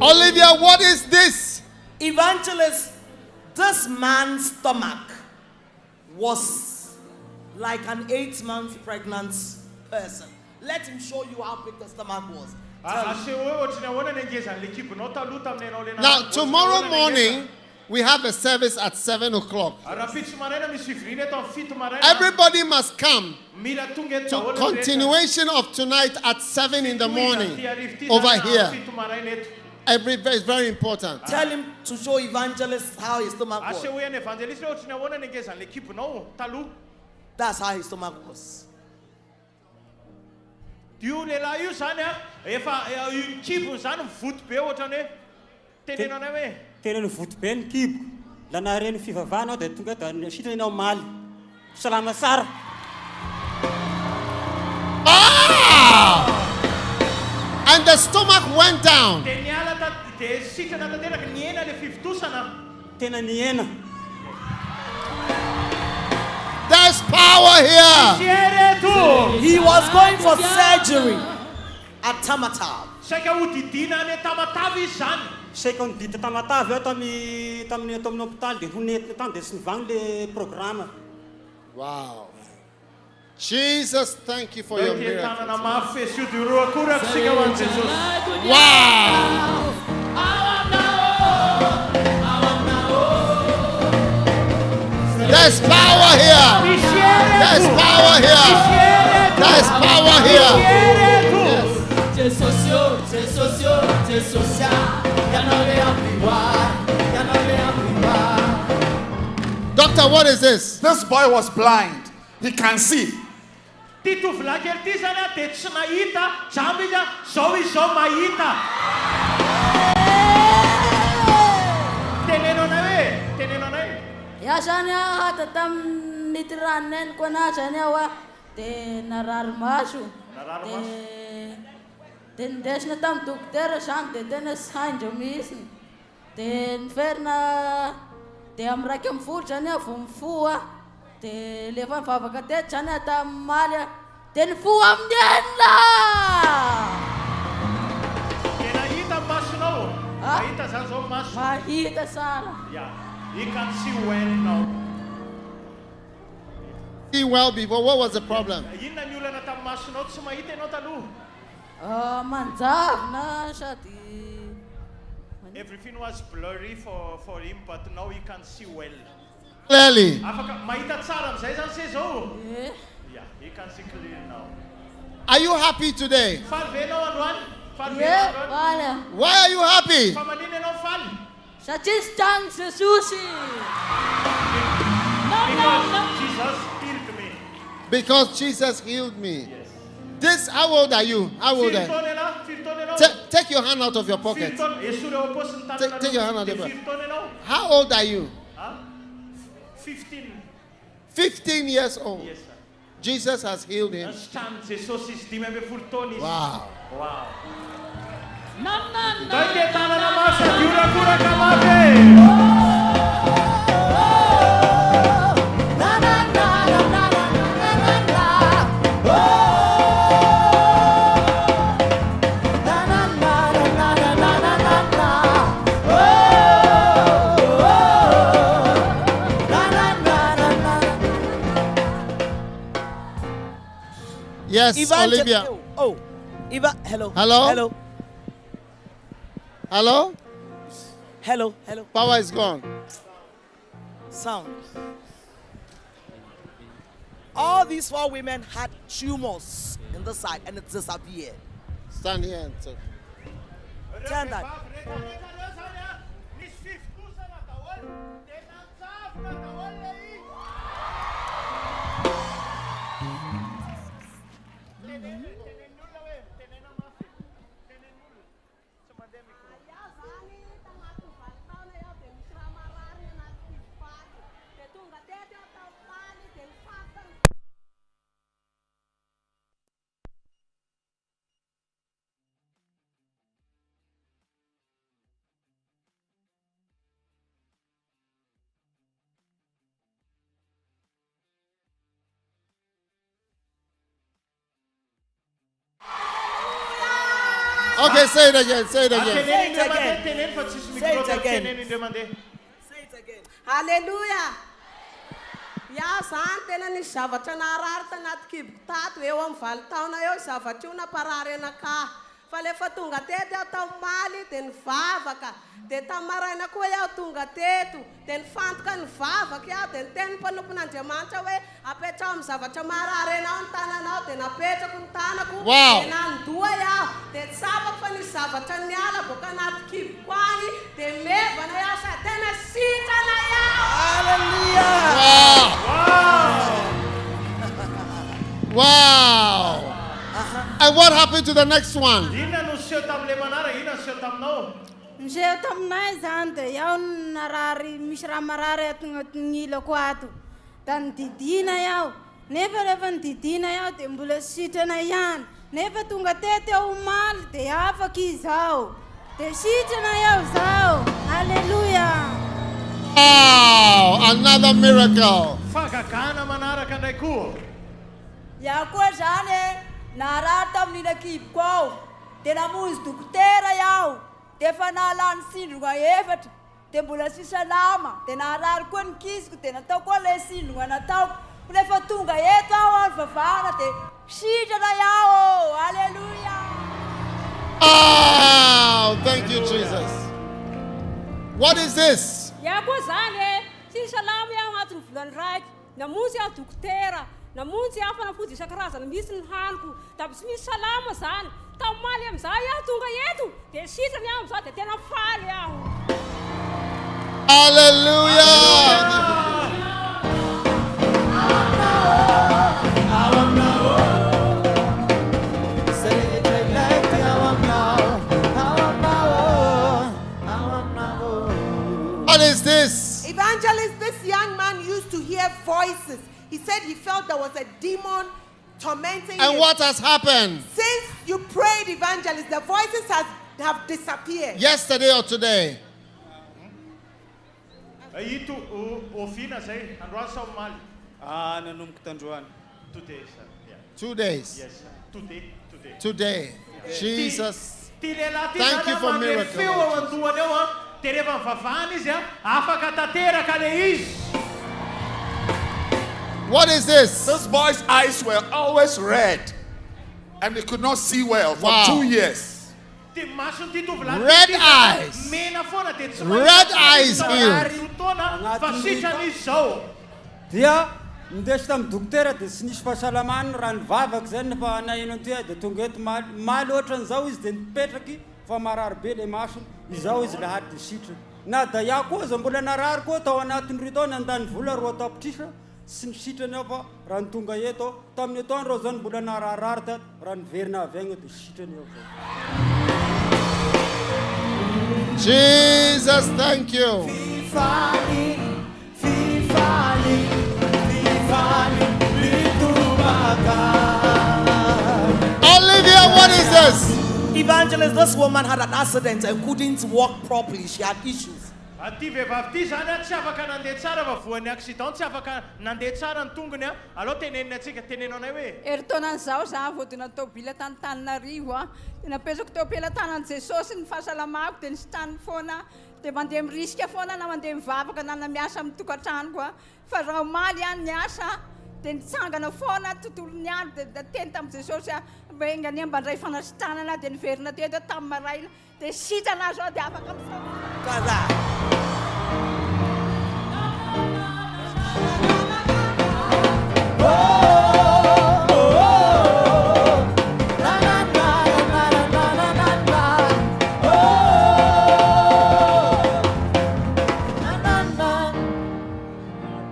Olivia, what is this? Evangelist, this man's stomach was like an 8-month pregnant person. Let him show you how big the stomach was. Now, tomorrow morning, we have a service at 7 o'clock. Everybody must come to continuation of tonight at 7 in the morning over here. It's very important. Tell him to show evangelist how his stomach was. That's how his stomach was. Tena ny voto be ny kibo la nareny fivavahana dia tonga da sitrana ianao maly salama sara. And the stomach went down. Tena niena. There's power here. He was going for surgery at Tamatav. saika nidita tamatavy aho tamin'ny hôpitaly dia honetiny tany dia sy nivagny le programme. Wow. Jesus, thank you for your miracle. tanana mafy fesy io dia roa korako sika ho an'i Jesosy. Wow. There's power here. There's power here. There's power here. Doctor, what is this? This boy was blind. He can see. Ty tovolahy ty zany dia tsy mahita, jamby izy zao izao mahita. Teneno anay. Ya zany hata tamin'ny tiraneniko anazy zany aho dia narary maso. Dia nindesina tamin'ny dokotera zany dia tena saindro mihitsy. Dia niferina dia amin'ny raiky amby folo zany aho vao mifoha. Dia lefa mivavaka teto zany aho tamin'ny maly dia nifoha amin'ny enina. Dia nahita ny masonao. Mahita zany zao maso. Mahita tsara. You can see well now. See well before. What was the problem? Inona ny olana tamin'ny masonao tsy mahita ianao taloha? Manjavona sady. Everything was blurry for him, but now he can see well. Clearly. Afaka mahita tsara amin'izay zany se zao. Yeah, he can see clear now. Are you happy today? Faly ve ianao androany? Faly ve Yeah, androany? vale. Why are you happy? Fa manino ianao faly? Satria sy trano Jesosy. Because Jesus healed me. Because Jesus healed me. This, how old are you? How old are you? Firy taona ianao? Take your hand out of your pocket. Firy taona. Esore ao am-paosin'ny tanana. Take your hand out Dia of your firy taona ianao? How old are you? 15. 15 years old. Yes, sir. Jesus has healed him. Nasitrano Jesosy izy 12 taona izy. Wow. Wow. Dai dia tanana masa diorakoraka mafy. Yes, Olivia. Oh, Eva, hello. Hello? Hello. Hello? Hello. Hello. Power is gone. Sound. All these 4 women had tumors in the side and it disappeared. Stand here and talk. Turn that. Okay, say it again. Say it again. Say it again. Say it again. Hallelujah. Ya zany tena nisy zavatra narary tanaty kiboko tato eo amin'ny 20 taona eo zavatra io naparary anakahy. Fa lefa tonga teto aho tamin'maly dia nivavaka. Dia tamaraina koa aho tonga teto. Dia nifantoka ny vavaka aho dia niteny mpanompon'Andriamanitra hoe apetrao amin'ny zavatra marary anao ny tananao dia napetrako ny tanako. Wow. Dia nandoha aho. Dia tsapako fa nisy zavatra niala boka anaty kiboko any dia mevana aho sady tena sitrana aho. Hallelujah. Wow. Wow. And what happened to the next one? Inona no seho tamin'ilay manara? Inona no seho taminao? Miseho taminay zany dia iaho narary misy raha marary ato agnatin'ny ilako ato. Da nididina iaho. Nefa rehefa nididina iaho dia mbola sitrana ihany. Nefa tonga teto iaho omaly dia afaka izao. Dia sitrana iaho zao. Hallelujah. Wow. Another miracle. Fagagana manaraka indray koa. Iaho koa zany narary tamin'ina kiboko ao. Dia namonjy dokotera iaho. dia efa nahalany sindrona efatra dia mbola sy salama dia naharary koa ny kisiko dia natao koa ilay sindrona nataoko rehefa tonga eto aho ary vavahana dia sitrana iaho. Haleluya. Oh, thank you, Jesus. What is this? Ya koa zany sy salama iaho agnatin'ny volany raiky. Namonjy aho dokotera, namonjy aho fanafody isan-karazany misy ny haniko, da tsy misy salama zany. Tamaly amin'izay aho tonga eto dia sitrana iaho amin'izao dia tena faly aho. Hallelujah. What is this? Evangelist, this young man used to hear voices. He said he felt there was a demon tormenting him. And what has happened? Since you prayed, Evangelist, the voices have disappeared. Yesterday or today? Ito ofina zay androany sa omaly. Nanomboka tandroany. Today, sir. Yeah. 2 days. Yes, sir. Today. Today. Jesus. Thank you for miracle. What is this? This boy's eyes were always red, and he could not see well for 2 years. Red eyes. Red eyes healed. Dia ndesy tamin'ny dokotera dia tsy nisy fahasalamany raha ny vavaka zany nefa naino an'ity dia tonga eto maly ohatran'izao izy dia nipetraky fa marary be ilay masony izao izy lahady dia sitrany na da iaho koa za mbola narary koa tao anatin'ny roa taona andany vola roa tapitrisa sy ny sitrany ao fa raha ny tonga eto tamin'ny etoany reo zany mbola nararary tato raha niverina avy agny dia sitrany ao. Jesus, thank you. Olivia, what is this? Evangelist, this woman had an accident and couldn't walk properly. She had issues. Ty vehivavy ty zany tsy afaka nandeha tsara fa voan'ny accident tsy afaka nandeha tsara ny tongony allo tenenina antsika tenenanay hoe Eritaonan'izao za vodina tobila tany Tananarivo napetrako teo am-pelantanan'i Jesosy ny fahasalamako dia nisy tany foana dia mandeha mirisika foana na mandeha mivavaka na miasa amin'ny tokantranoko fa raha omaly any niasa dia nitsangana foana tontolony any dia teny tamin'i Jesosy hoe ngania mba ndray fanasitranana dia niverina teto tamin'ny maraina dia sitrana zao dia afaka Kaza.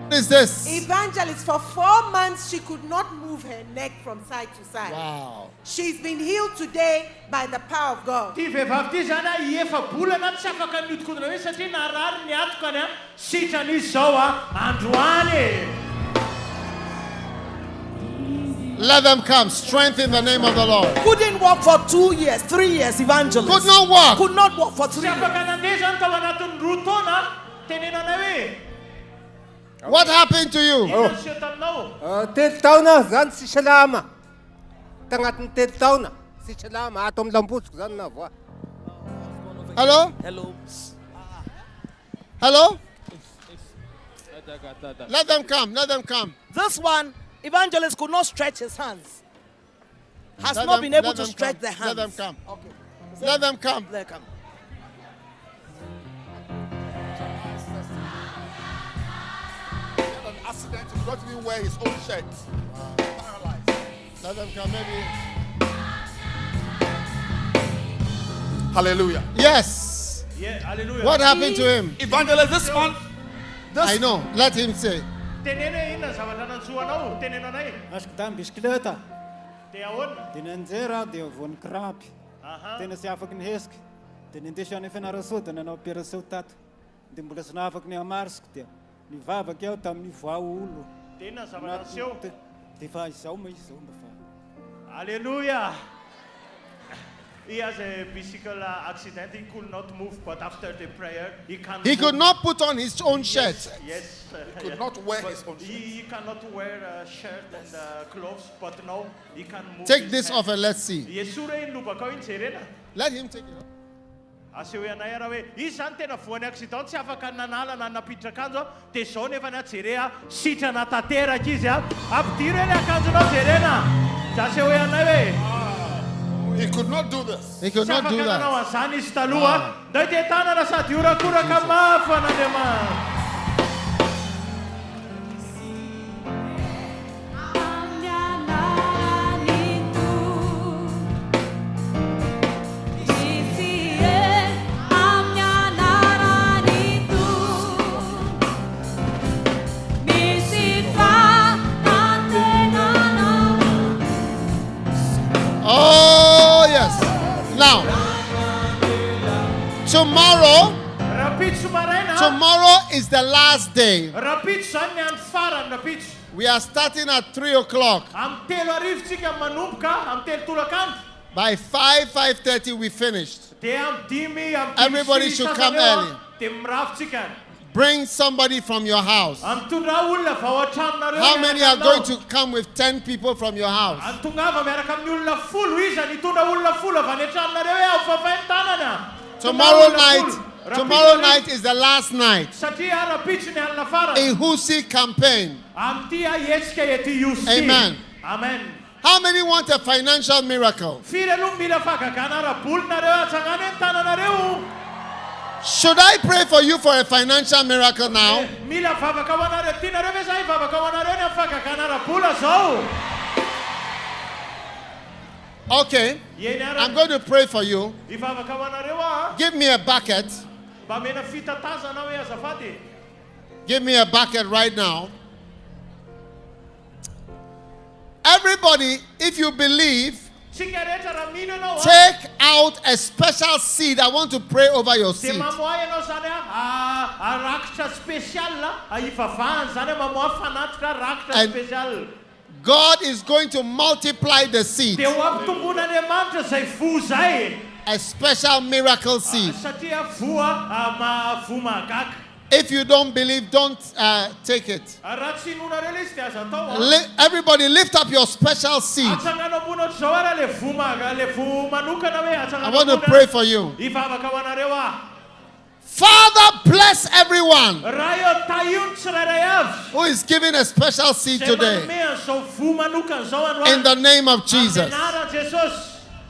What is this? Evangelist, for 4 months she could not move her neck from side to side. Wow. She's been healed today by the power of God. ty vehivavy ty zany efa bolana tsy afaka miodikodina hoe satria narary ny atokany sitrany izy zao androany. Let them come. Strength in the name of the Lord. Couldn't walk for 2 years, 3 years, evangelist. Could not walk. Could not walk for 3 Tsy afaka years. nandeha zany tao anatin'ny roa taona tenenanay hoe What happened to you? inona sy taminao. Telo taona zany sy salama. Tagnatin'ny telo taona sy salama ato amin'ny lambosiko zany na voa. Hello? Hello. Hello? Let them come. Let them come. This one, evangelist could not stretch his hands. Has Let not them- been able let to them stretch come. the hands. Let them come. Okay. Let them come. Let them come. He had an accident, he could not even wear his own shirt. Paralyzed. Let them come. Maybe. Hallelujah. Yes. Yeah, hallelujah. What happened to him? Evangelist, this one, I know. Let him say. tenene inona zavatra nanjoanao tenenanay Asiko da bisikileta dia ahoana. dia nanjera dia voan'ny krapy tena sy afaky nihesika dia nindesy any fianarasao dia nanao opération tato dia mbola sy nahafaky ny amarsiko dia nivavaky aho tamin'ny voa olo dia inona ny zavatra niseho. dia fa izao ma izy zao mba fa Hallelujah. He has a bicycle accident. He could not move, but after the prayer, he can. He could move. not put on his own shirt. Yes. he could not wear his own He cannot wear a shirt and clothes, but now he can move. Take his this hand. off and let's see. Yesure in lubakao in serena. Let him take it off. aseo ianay raha hoe izy zany tena voany accident tsy afaka nanala na napiditra akanjo dia zao nefa ny ajerea sitrana tanteraka izy ampidiry hoe le akanjonao jerena za aseo ianay hoe He could not do this. He could not do that. an'izany izy taloha da dia tanana sady iorakoraka mafy an'Andriamanitra. Oh, yes. Now, tomorrow is the last day. We are starting at 3 o'clock. By 5:30 we finished. Everybody should come early. Bring somebody from your house. How many are going to come with 10 people from your house? Tomorrow night is the last night. Ihosy campaign. Amen. How many want a financial miracle? Should I pray for you for a financial miracle now? Okay. I'm going to pray for you. Give me a bucket. Give me a bucket right now. Everybody, if you believe, take out a special seed. I want to pray over your seed. And God is going to multiply the seed. A special miracle seed. If you don't believe, don't take it. Everybody lift up your special seed. I want to pray for you. Father, bless everyone who is giving a special seed today. In the name of Jesus.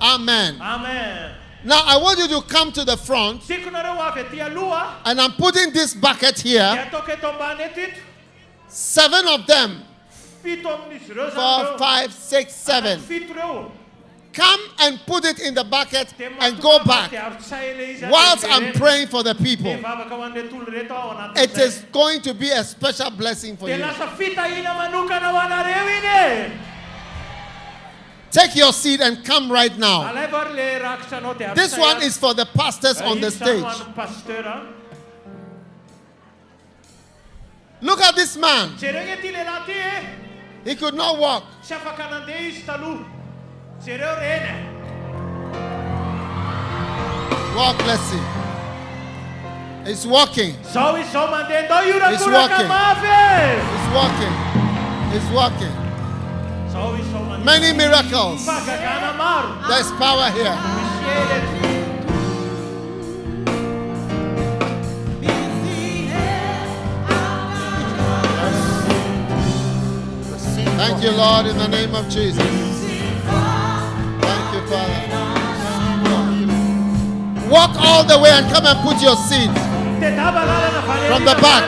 Amen. Amen. Now I want you to come to the front, and I'm putting this bucket here. 7 of them. 4, 5, 6, 7. Come and put it in the bucket and go back whilst I'm praying for the people. It is going to be a special blessing for you. Take your seat and come right now. This one is for the pastors on the stage. Look at this man. He could not walk. Walk, let's see. He's walking. He's walking. He's walking. He's walking. Many miracles. There's power here. Thank you, Lord, in the name of Jesus. Thank you, Father. Walk all the way and come and put your seat from the back.